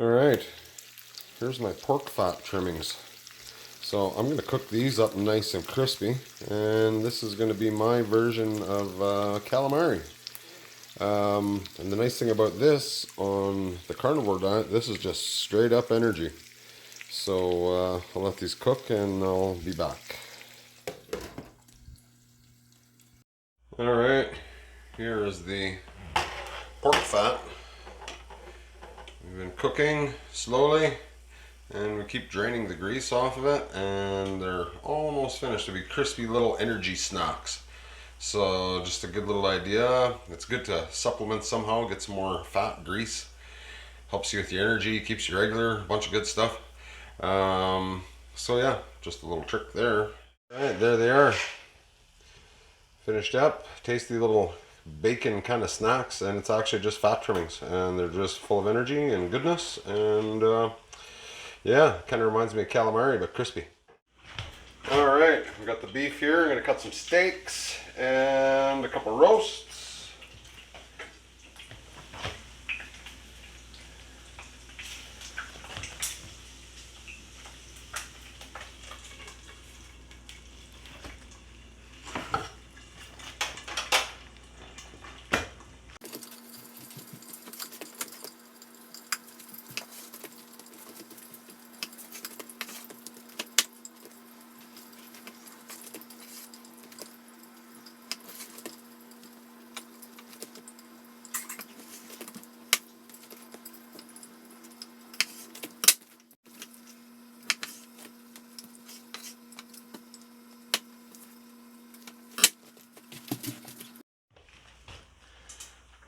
Alright, here's my pork fat trimmings. So I'm going to cook these up nice and crispy, and this is going to be my version of calamari. And the nice thing about this on the carnivore diet, this is just straight up energy. So I'll let these cook and I'll be back. Alright, here is the pork fat. We've been cooking slowly and we keep draining the grease off of it, and they're almost finished to be crispy little energy snacks. So just a good little idea. It's good to supplement somehow, get some more fat, grease. Helps you with your energy, keeps you regular, a bunch of good stuff. So yeah, just a little trick there. Alright, there they are. Finished up. Tasty little bacon kind of snacks, and it's actually just fat trimmings, and they're just full of energy and goodness, and yeah, kind of reminds me of calamari, but crispy. Alright, we got the beef here. I'm going to cut some steaks and a couple roasts.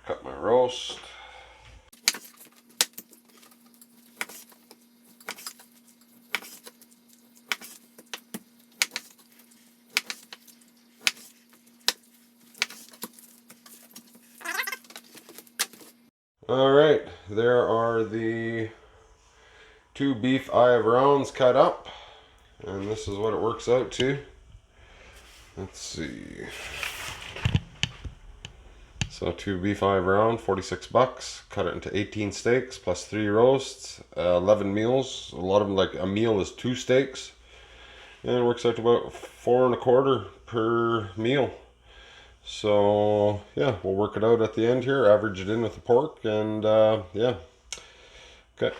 Cut my roast. Alright, there are the 2 beef eye of rounds cut up, and this is what it works out to. Let's see. So 2 beef eye of round, 46 bucks. Cut it into 18 steaks plus 3 roasts, 11 meals. A lot of them, like a meal is 2 steaks, and it works out to about 4 1/4 per meal. So yeah, we'll work it out at the end here, average it in with the pork, and yeah. Okay.